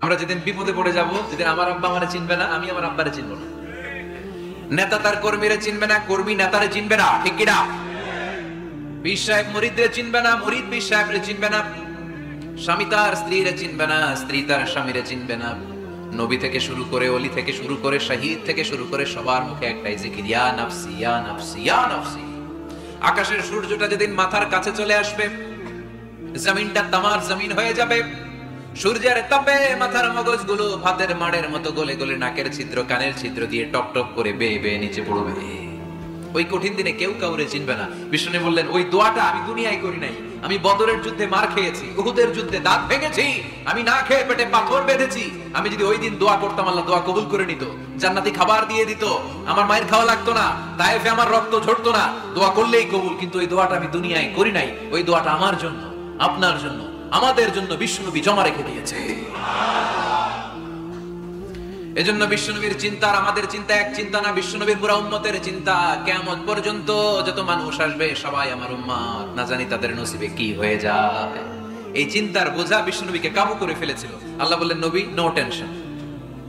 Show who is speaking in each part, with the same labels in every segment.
Speaker 1: আমরা যেদিন বিপদে পড়ে যাব, যেদিন আমার আব্বা আমারে চিনবে না, আমি আমার আব্বারে চিনব না। নেতা তার কর্মীরে চিনবে না, কর্মী নেতারে চিনবে না, ঠিক কিনা? পীর সাহেব মুরিদরে চিনবে না, মুরিদ পীর সাহেবরে চিনবে না। স্বামী তার স্ত্রীরে চিনবে না, স্ত্রী তার স্বামীরে চিনবে না। নবী থেকে শুরু করে, ওলি থেকে শুরু করে, শহীদ থেকে শুরু করে সবার মুখে একটাই জিকির, ইয়া নাফসি ইয়া নাফসি ইয়া নাফসি। আকাশের সূর্যটা যেদিন মাথার কাছে চলে আসবে, জমিনটা তামার জমিন হয়ে যাবে। সূর্যের তাপে মাথার মগজগুলো ভাতের মাড়ের মতো গলে গলে নাকের ছিদ্র কানের ছিদ্র দিয়ে টপ টপ করে বেয়ে বেয়ে নিচে পড়বে। ওই কঠিন দিনে কেউ কাউরে চিনবে না। বিষ্ণু বললেন, ওই দোয়াটা আমি দুনিয়ায় করি নাই। আমি বদরের যুদ্ধে মার খেয়েছি, উহুদের যুদ্ধে দাঁত ভেঙেছি, আমি না খেয়ে পেটে পাথর বেঁধেছি। আমি যদি ওই দিন দোয়া করতাম, আল্লাহ দোয়া কবুল করে নিত, জান্নাতি খাবার দিয়ে দিত, আমার মায়ের খাওয়া লাগতো না, তায়েফে আমার রক্ত ঝরতো না, দোয়া করলেই কবুল। কিন্তু ওই দোয়াটা আমি দুনিয়ায় করি নাই। ওই দোয়াটা আমার জন্য, আপনার জন্য, আমাদের জন্য বিশ্বনবী জমা রেখে দিয়েছে। এজন্য বিশ্বনবীর চিন্তা আর আমাদের চিন্তা এক চিন্তা না। বিশ্বনবীর পুরা উম্মতের চিন্তা, কিয়ামত পর্যন্ত যত মানুষ আসবে সবাই আমার উম্মত, না জানি তাদের নসিবে কি হয়ে যায়। এই চিন্তার বোঝা বিশ্বনবীকে কাবু করে ফেলেছিল। আল্লাহ বললেন, নবী নো টেনশন,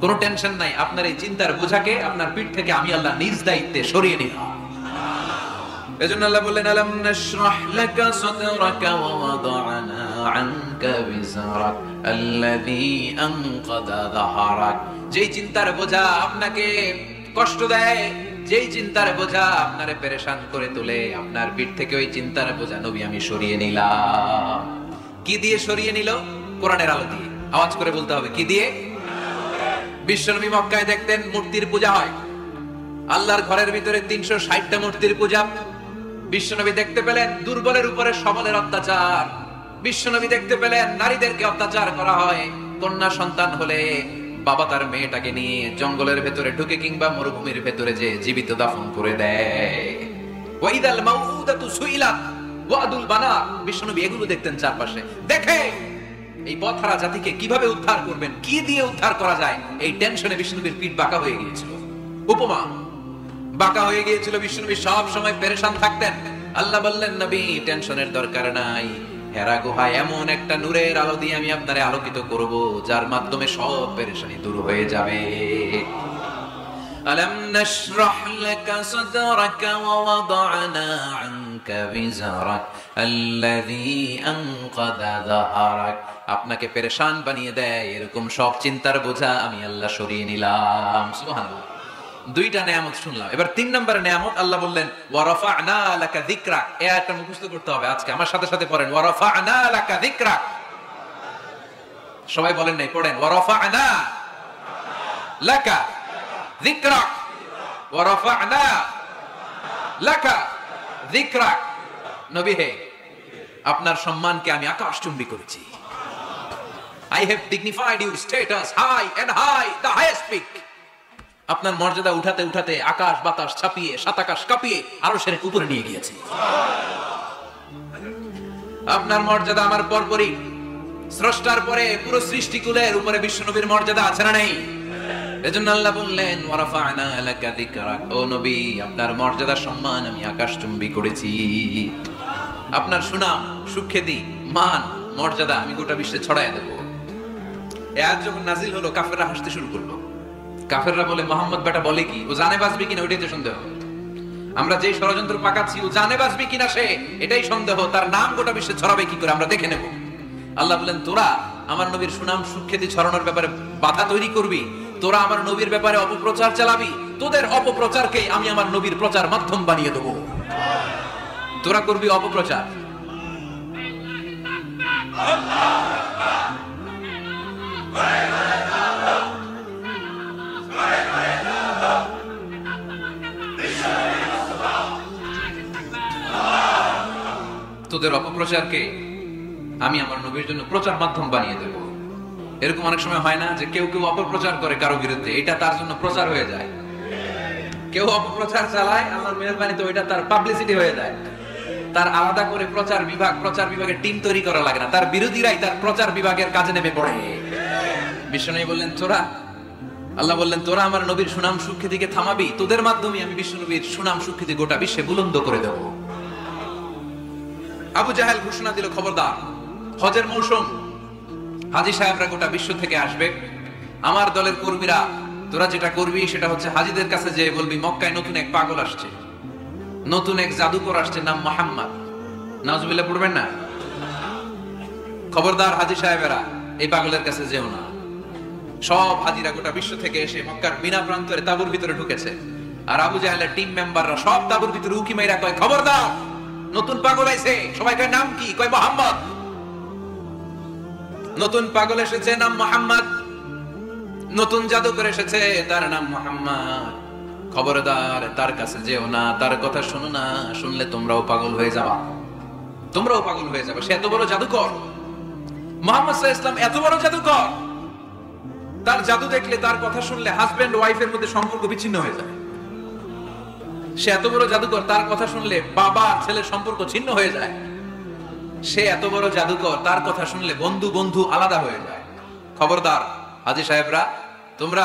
Speaker 1: কোনো টেনশন নাই। আপনার এই চিন্তার বোঝাকে আপনার পিঠ থেকে আমি আল্লাহ নিজ দায়িত্বে সরিয়ে নিলাম। এজন্য আল্লাহ বললেন, আলাম নাশরাহ লাকা সাদরাকা ওয়া ওয়াদা'না আনকা বিজরাক আল্লাযী আনকাযা যাহরাক। যেই চিন্তার বোঝা আপনাকে কষ্ট দেয়, যেই চিন্তার বোঝা আপনারে পেরেশান করে তোলে, আপনার পিঠ থেকে ওই চিন্তার বোঝা নবী আমি সরিয়ে নিলাম। কি দিয়ে সরিয়ে নিল? কোরআনের আলো দিয়ে। আওয়াজ করে বলতে হবে, কি দিয়ে? বিশ্বনবী মক্কায় দেখতেন মূর্তির পূজা হয়, আল্লাহর ঘরের ভিতরে 360টা মূর্তির পূজা। বিশ্বনবী দেখতে পেলেন দুর্বলের উপরে সবলের অত্যাচার। বিশ্বনবী দেখতে পেলেন নারীদেরকে অত্যাচার করা হয়। কন্যা সন্তান হলে বাবা তার মেয়েটাকে নিয়ে জঙ্গলের ভেতরে ঢুকে কিংবা মরুভূমির ভেতরে যে জীবিত দাফন করে দেয়। ওয়াইদাল মাউউদাতু সুইলাত ওয়াদুল বানা। বিশ্বনবী এগুলো দেখতেন চারপাশে। দেখে এই পথহারা জাতিকে কিভাবে উদ্ধার করবেন, কি দিয়ে উদ্ধার করা যায়, এই টেনশনে বিশ্বনবীর পিঠ বাঁকা হয়ে গিয়েছিল। উপমা বাঁকা হয়ে গিয়েছিল। বিশ্বনবী সব সময় পেরেশান থাকতেন। আল্লাহ বললেন, নবী টেনশনের দরকার নাই। হেরা গুহায় এমন একটা নূরের আলো দিয়ে আমি আপনারে আলোকিত করব, যার মাধ্যমে সব পেরেশানি দূর হয়ে যাবে। আলাম নাশরাহ লাকা সাদরাকা ওয়া ওয়াদা'না আনকা বিজরাক আল্লাযী আনকাযা যাহরাক। আপনাকে পেরেশান বানিয়ে দেয় এরকম সব চিন্তার বোঝা আমি আল্লাহ সরিয়ে নিলাম। সুবহানাল্লাহ। দুইটা নিয়ামত শুনলাম। এবার 3 নম্বরের নিয়ামত আল্লাহ বললেন, ওয়া রাফা'না লাকা যিকরাক। এই আয়াতটা মুখস্থ করতে হবে আজকে। আমার সাথে সাথে পড়েন, ওয়া রাফা'না লাকা যিকরাক। সবাই বলেন নাই, পড়েন, ওয়া রাফা'না লাকা যিকরাক ওয়া রাফা'না লাকা যিকরাক। নবী হে, আপনার সম্মানকে আমি আকাশচুম্বী করেছি। I have dignified your status high and high, the highest peak. আপনার মর্যাদা উঠাতে উঠাতে আকাশ বাতাস ছাপিয়ে, সাত আকাশ কাঁপিয়ে আরশের উপরে নিয়ে গিয়েছি। আপনার মর্যাদা আমার পরপরই, স্রষ্টার পরে পুরো সৃষ্টিকুলের উপরে বিশ্বনবীর মর্যাদা আছে না নেই? এজন্য আল্লাহ বললেন, ওয়া রাফা'না লাকা যিকরাক। ও নবী, আপনার মর্যাদা সম্মান আমি আকাশচুম্বী করেছি। আপনার সুনাম, সুখ্যাতি, মান, মর্যাদা আমি গোটা বিশ্বে ছড়াইয়া দেব। এই আয়াত যখন নাজিল হলো, কাফেররা হাসতে শুরু করলো। কাফেররা বলে, মোহাম্মদ বেটা বলে কি, ও জানে বাঁচবে কিনা ওইটাই তো সন্দেহ। আমরা যেই ষড়যন্ত্র পাকাচ্ছি, ও জানে বাঁচবে কিনা সে এটাই সন্দেহ। তার নাম গোটা বিশ্বে ছড়াবে কি করে আমরা দেখে নেব। আল্লাহ বলেন, তোরা আমার নবীর সুনাম সুখ্যাতি ছড়ানোর ব্যাপারে বাধা তৈরি করবি, তোরা আমার নবীর ব্যাপারে অপপ্রচার চালাবি, তোদের অপপ্রচারকে আমি আমার নবীর প্রচার মাধ্যম বানিয়ে দেব। তোরা করবি অপপ্রচার। তোদের অপপ্রচারকে আমি আমার নবীর জন্য প্রচার মাধ্যম বানিয়ে দেব। এরকম অনেক সময় হয় না যে কেউ কেউ অপপ্রচার করে কারো বিরুদ্ধে, এটা তার জন্য প্রচার হয়ে যায়। কেউ অপপ্রচার চালায়, আল্লাহর মেহেরবানিতে ওইটা তার পাবলিসিটি হয়ে যায়। তার আলাদা করে প্রচার বিভাগের টিম তৈরি করা লাগে না, তার বিরোধীরাই তার প্রচার বিভাগের কাজে নেমে পড়ে। বিশ্বনবী বললেন, আল্লাহ বললেন, তোরা আমার নবীর সুনাম সুখ্যাতিকে থামাবি, তোদের মাধ্যমে আমি বিশ্বনবীর সুনাম সুখ্যাতি গোটা বিশ্বে বুলন্দ করে দেব। আবু জাহেল ঘোষণা দিল, খবরদার, হজের মৌসুম, হাজী সাহেবরা গোটা বিশ্ব থেকে আসবে। আমার দলের কর্মীরা তোরা যেটা করবি সেটা হচ্ছে হাজীদের কাছে যে বলবি মক্কায় নতুন এক পাগল আসছে, নতুন এক জাদুকর আসছে, নাম মুহাম্মদ। নাউজুবিল্লাহ পড়বেন না? খবরদার হাজী সাহেবেরা, এই পাগলের কাছে যেও না। সব হাজীরা গোটা বিশ্ব থেকে এসে মক্কার বিনা প্রান্তরে তাঁবুর ভিতরে ঢুকেছে। আর আবু জাহেলের টিম মেম্বাররা সব তাঁবুর ভিতরে উকি মাইরা কয়, খবরদার নতুন পাগল আইছে। সবাই কয় নাম কি? কয় মুহাম্মদ। নতুন পাগল এসেছে, নাম মুহাম্মদ। নতুন জাদুকর এসেছে, তার নাম মুহাম্মদ। খবরদার তার কাছে যেও না, তার কথা শোনো না, শুনলে তোমরাও পাগল হয়ে যাবা, তোমরাও পাগল হয়ে যাবে। সে এত বড় জাদুকর, মুহাম্মদ সাল্লাল্লাহু আলাইহি ওয়াসাল্লাম এত বড় জাদুকর। তার জাদু দেখলে, তার কথা শুনলে হাজবেন্ড ওয়াইফের মধ্যে সম্পর্ক বিচ্ছিন্ন হয়ে যায়। সে এত বড় জাদুকর, তার কথা শুনলে বাবা ছেলের সম্পর্ক ছিন্ন হয়ে যায়। সে এত বড় জাদুকর, তার কথা শুনলে বন্ধু বন্ধু আলাদা হয়ে যায়। খবরদার হাজী সাহেবরা, তোমরা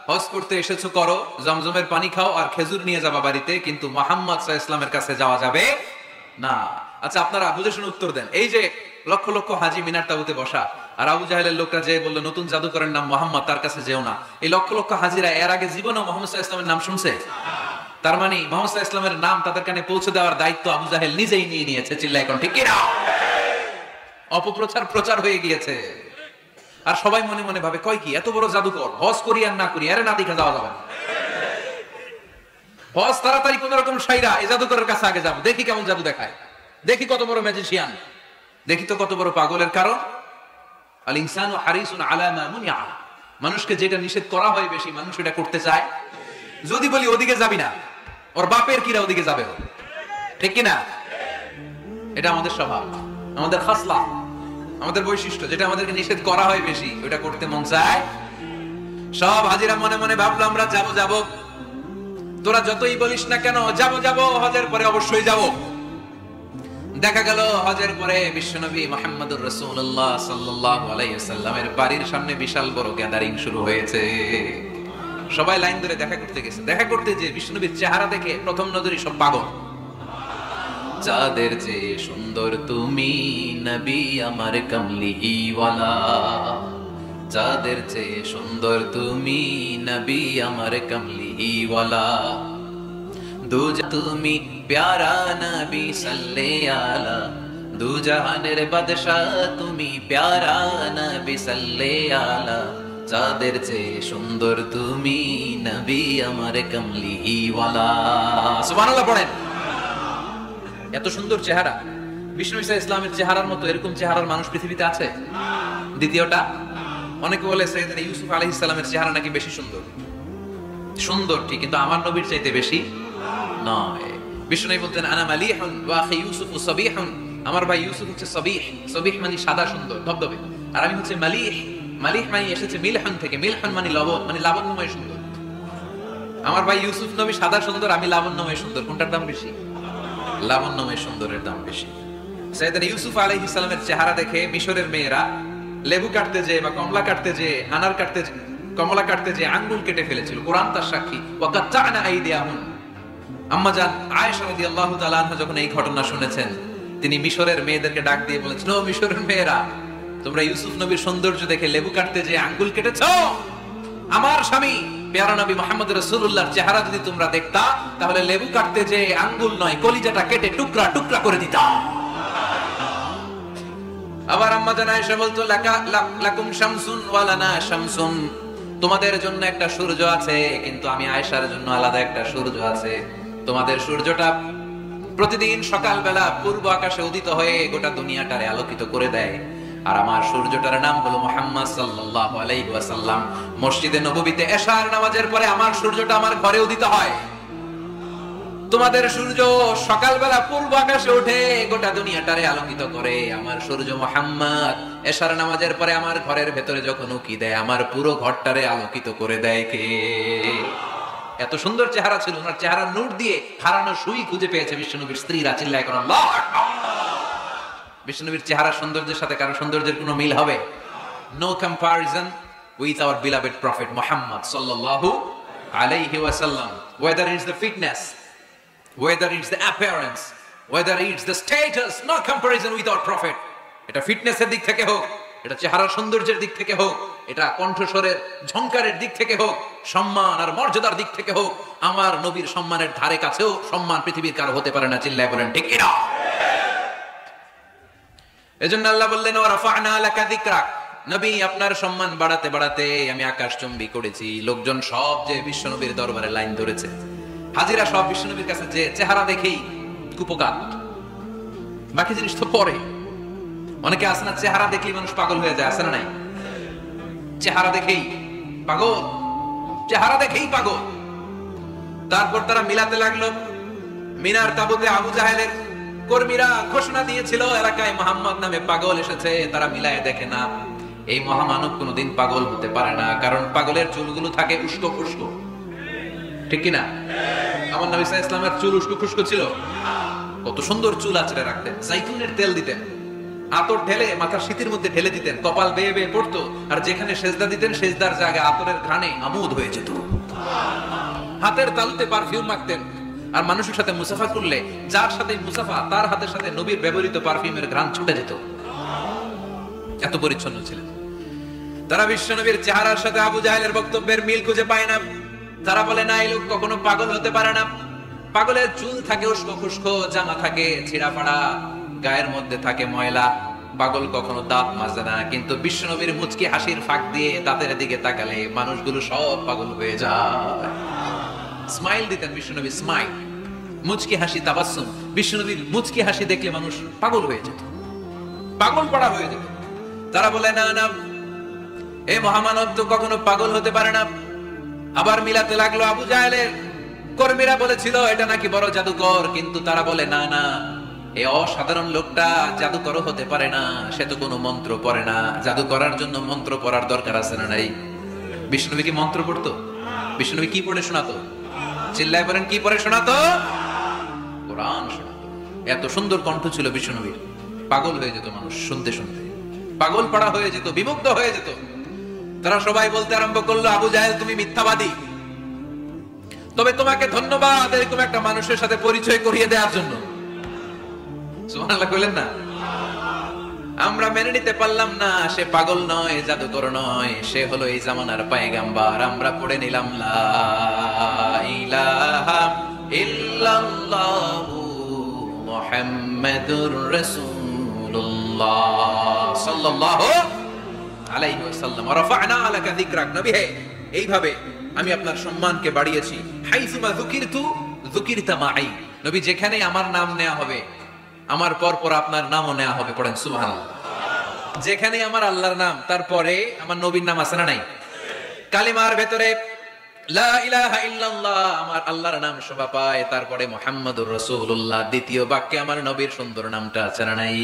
Speaker 1: হজ করতে এসেছো করো, জমজমের পানি খাও আর খেজুর নিয়ে যাবা বাড়িতে, কিন্তু মুহাম্মদ সাল্লাল্লাহু আলাইহি ওয়াসাল্লামের কাছে যাওয়া যাবে না। আচ্ছা আপনারা বুঝে শুনে উত্তর দেন। এই যে লক্ষ লক্ষ হাজী মিনার তাবুতে বসা, আর আবু জাহেলের লোকটা যে বললো নতুন জাদুকরের নাম মুহাম্মদ, তার কাছে যেও না, এই লক্ষ লক্ষ হাজীরা এর আগে জীবনে মুহাম্মদ সাল্লাল্লাহু আলাইহি ওয়াসাল্লামের নাম শুনছে? তার মানে মুহাম্মদ সাল্লাল্লাহু আলাইহি ওয়াসাল্লামের নাম তাদের কানে পৌঁছে দেওয়ার দায়িত্ব আবু জাহেল নিজেই নিয়ে নিয়েছে। চিল্লায় এখন ঠিক কি না? অপপ্রচার প্রচার হয়ে গিয়েছে। আর সবাই মনে মনে ভাবে, কয় কি এত বড় জাদুকর, হজ করি আর না করি, আরে না দেখা যাওয়া যাবে না। হজ তাড়াতাড়ি কোন রকম সাইরা এই জাদুকরের কাছে আগে যাবো, দেখি কেমন জাদু দেখায়, দেখি কত বড় ম্যাজিশিয়ান, দেখি তো কত বড় পাগলের। কারণ আল ইনসানু হারিসুন আলা মা মুনিআ, মানুষকে যেটা নিষেধ করা হয় বেশি মানুষ এটা করতে চায়। যদি বলি ওদিকে যাবি না, ওর বাপের কিরা ওদিকে যাবে, ঠিক কি না? এটা আমাদের স্বভাব, আমাদের খাসলা, আমাদের বৈশিষ্ট্য। যেটা আমাদেরকে নিষেধ করা হয় বেশি ওটা করতে মন চায়। সব হাজিরা মনে মনে ভাবলো আমরা যাবো যাবো, তোরা যতই বলিস না কেন যাবো যাবো, হজের পরে অবশ্যই যাব। দেখা গেল হজের পরে বিশ্বনবী মুহাম্মদুর রাসূলুল্লাহ সাল্লাল্লাহু আলাইহি ওয়াসাল্লামের বাড়ির সামনে বিশাল বড় গ্যাদারিং শুরু হয়েছে। সবাই লাইন ধরে দেখা করতে গেছে। দেখা করতে যে বিশ্বনবীর চেহারা দেখে প্রথম নজরই সব পাগল। যাদের যে সুন্দর তুমি নবী আমার কামলিওয়ালা, যাদের যে সুন্দর তুমি নবী আমার কামলিওয়ালা, দুজা তুমি প্যারা নবী সাল্লে আলা, দুজাহানের বাদশাহ তুমি প্যারা নবী সাল্লে আলা, যাদের যে সুন্দর তুমি নবী আমার কামলিওয়ালা। সুবহানাল্লাহ পড়েন। এত সুন্দর চেহারা, বিষ্ণু ঈসা ইসলামের চেহারার মতো এরকম চেহারার মানুষ পৃথিবীতে আছে? দ্বিতীয়টা, অনেকে বলে সাইয়েদনা ইউসুফ আলাইহিস সালামের চেহারা নাকি বেশি সুন্দর। সুন্দর ঠিক, কিন্তু আমার নবীর চাইতে বেশি নয়। বিষ্ণু নবী বলতেন আনা মালিহুন ওয়া আখি ইউসুফ সাবিহুন, আমার ভাই ইউসুফ হচ্ছে সাবিহ, সাবিহ মানে সাদা সুন্দর ধবধবে, আর আমি হচ্ছে মালিহ, মালিহ মানে এসেছে মিলহুন থেকে, মিলহুন মানে লবণ, মানে লাবণ্যময় সুন্দর। আমার ভাই ইউসুফ নবী সাদা সুন্দর, আমি লাবণ্যময় সুন্দর, কোনটার দাম বেশি? লাবণ্যময় সুন্দরের দাম বেশি। সাইয়েদনা ইউসুফ আলাইহিস সালামের চেহারা দেখে মিশরের মেয়েরা লেবু কাটতে যে বা কমলা কাটতে যে, আনার কাটতে যে, কমলা কাটতে যে আঙ্গুল কেটে ফেলেছিল। কোরআন তার সাক্ষী। ওয়া কাত্তা'না আইদিয়াহুম। আম্মা জান আয়েশা রাদিয়াল্লাহু তাআলা আনহা যখন এই ঘটনা শুনেছেন, তিনি মিশরের মেয়েদেরকে ডাক দিয়ে বলেছেন, ও মিশরের মেয়েরা, তোমরা ইউসুফ নবীর সৌন্দর্য দেখে লেবু কাটতে যে আঙ্গুল কেটেছো, আমার স্বামী প্যারা নবী মুহাম্মদ রাসূলুল্লাহর চেহারা যদি তোমরা দেখতা, তাহলে লেবু কাটতে যে আঙ্গুল নয়, কলিজাটা কেটে টুকরা টুকরা করে দিতা। আবার আম্মা জান আয়েশা বলতো, লাকুম শামসুন ওয়া লানা শামসুন, তোমাদের জন্য একটা সূর্য আছে, কিন্তু আমি আয়েশার জন্য আলাদা একটা সূর্য আছে। তোমাদের সূর্যটা প্রতিদিন সকালবেলা পূর্ব আকাশে উদিত হয়ে গোটা দুনিয়াটারে আলোকিত করে দেয়, আর আমার সূর্যটার নাম হলো মুহাম্মদ সাল্লাল্লাহু আলাইহি ওয়াসাল্লাম। মসজিদে নববীতে এশার নামাজের পরে আমার সূর্যটা আমার ঘরে উদিত হয়। তোমাদের সূর্য সকালবেলা পূর্ব আকাশে উঠে গোটা দুনিয়াটারে আলোকিত করে, আমার সূর্য মুহাম্মদ এশার নামাজের পরে আমার ঘরের ভেতরে যখন উকি দেয়, আমার পুরো ঘরটারে আলোকিত করে দেয় কে? এত সুন্দর চেহারা ছিল, ওনার চেহারার নূর দিয়ে হারানো সুই খুঁজে পেয়েছে বিশ্বনবীর স্ত্রীরা। চিল্লায় কোন আল্লাহু আকবার। বিশ্বনবীর চেহারা সৌন্দর্যের সাথে কারো সৌন্দর্যের কোনো মিল হবে? No comparison with our beloved prophet Muhammad সাল্লাল্লাহু আলাইহি ওয়াসাল্লাম। Whether it's the fitness, whether it's the appearance, whether it's the status, no comparison with our prophet. এটা ফিটনেসের দিক থেকে হোক, এটা চেহারার সৌন্দর্যের দিক থেকে হোক, এটা কণ্ঠস্বরের ঝংকারের দিক থেকে হোক, সম্মান আর মর্যাদার দিক থেকে হোক, আমার নবীর সম্মানের ধারে কাছেও সম্মান পৃথিবীর কারো হতে পারে না। চিল্লায় বলেন ঠিক কিনা? এজন্য আল্লাহ বললেন ওয়া রাফা'না লাকা যিকরাক, নবী আপনার সম্মান বাড়াতে বাড়াতে আমি আকাশচুম্বী করেছি। লোকজন সব যে বিশ্বনবীর দরবারে লাইন ধরেছে, হাজিরা সব বিশ্বনবীর কাছে, যে চেহারা দেখেই কুপকাত, বাকি জিনিস তো পরে। অনেকে আছে না, চেহারা দেখলেই মানুষ পাগল হয়ে যায়, আছে না নাই? চেহারা দেখেই পাগল, চেহারা দেখেই পাগল। তারপর তারা মিলাতে লাগলো। মিনার তাবুতে আবু জাহেলের কর্মীরা ঘোষণা দিয়েছিল এলাকায় মুহাম্মদ নামে পাগল এসেছে। তারা মিলায় দেখে না, এই মহামানব কোনদিন পাগল হতে পারে না, কারণ পাগলের চুলগুলো থাকে উস্কো খুস্কো, ঠিক কিনা? আমার নবী সাল্লাল্লাহু আলাইহি ওয়াসাল্লামের চুল উস্কো খুস্কো ছিল? কত সুন্দর চুল আঁচড়ে রাখতেন, জাইতুনের তেল দিতেন, আতর ঢেলে মাথার শীতের মধ্যে ঢেলে দিতেন, কপাল বেয়ে বেয়ে পড়তো, আর যেখানে সেজদা দিতেন সেজদার জায়গায় আতরের ঘ্রাণে আমোদ হয়ে যেত। হাতের তালুতে পারফিউম মাখতেন, আর মানুষের সাথে মুসাফা করলে যার সাথে মুসাফা তার হাতের সাথে নবীর ব্যবহৃত পারফিউমের ঘ্রাণ ছুটে যেত। এত পরিচ্ছন্ন ছিলেন তারা। বিশ্বনবীর চেহারার সাথে আবু জাহেলের বক্তব্যের মিল খুঁজে পায় না। তারা বলে না, এই লোক কখনো পাগল হতে পারে না। পাগলের চুল থাকে উস্কো খুস্কো, জামা থাকে ছিঁড়া ফাড়া, গায়ের মধ্যে থাকে ময়লা। পাগল কখনো দাঁত মাজে না। কিন্তু বিশ্বনবীর মুচকি হাসির ফাঁক দিয়ে দাঁতের দিকে তাকালে মানুষগুলো সব পাগল হয়ে যায়। স্মাইল দিতেন বিশ্বনবী, স্মাইল, মুচকি হাসি, তাবাসসুম। বিশ্বনবীর মুচকি হাসি দেখলে মানুষ পাগল হয়ে যেত, পাগল পড়া হয়ে যেত। তারা বলে না না, এই মহামানব তো কখনো পাগল হতে পারে না। আবার মিলাতে লাগলো। আবু জাহেলের কর্মীরা বলেছিল এটা নাকি বড় জাদুকর, কিন্তু তারা বলে না না, এই অসাধারণ লোকটা জাদুকর হতে পারে না, সে তো কোনো মন্ত্র পড়ে না। জাদু করার জন্য মন্ত্র পড়ার দরকার আছে না নাই? বিষ্ণুনবী কি মন্ত্র পড়তো? বিষ্ণুনবী কি পড়ে শোনাতো? চিল্লায় বলেন, কি পড়ে শোনাতো? কোরআন শোনাতো। এত সুন্দর কণ্ঠ ছিল বিষ্ণুনবীর, পাগল হয়ে যেত মানুষ শুনতে শুনতে, পাগল পড়া হয়ে যেত, বিমুগ্ধ হয়ে যেত। তারা সবাই বলতে আরম্ভ করলো, আবু জাহেল তুমি মিথ্যাবাদী, তবে তোমাকে ধন্যবাদ এরকম একটা মানুষের সাথে পরিচয় করিয়ে দেওয়ার জন্য। সুবহানাল্লাহ কইলেন না? আমরা মেনে নিতে পারলাম না সে পাগল নয়, জাদুকর নয়, সে হলো এই জামানার পয়গম্বর। আমরা পড়ে নিলাম লা ইলাহা ইল্লাল্লাহু মুহাম্মাদুর রাসূলুল্লাহ সাল্লাল্লাহু আলাইহি ওয়াসাল্লাম। রাফা'না লাকা যিকরাক, নবী হে এইভাবে আমি আপনার সম্মানকে বাড়িয়েছি। হাইসুমা যুকিরতু যুকিরতা মাই, নবী যেখানে আমার নাম নেওয়া হবে আমার পর পর আপনার নামও নেওয়া হবে। পড়েন সুবহানাল্লাহ। যেখানে আমার আল্লাহর নাম তারপরে আমার নবীর নাম আছে না নাই? কালিমার ভেতরে লা ইলাহা ইল্লাল্লাহ আমার আল্লাহর নাম শোভা পায়, তারপরে মুহাম্মাদুর রাসূলুল্লাহ দ্বিতীয় বাক্যে আমার নবীর সুন্দর নামটা আছে না নাই?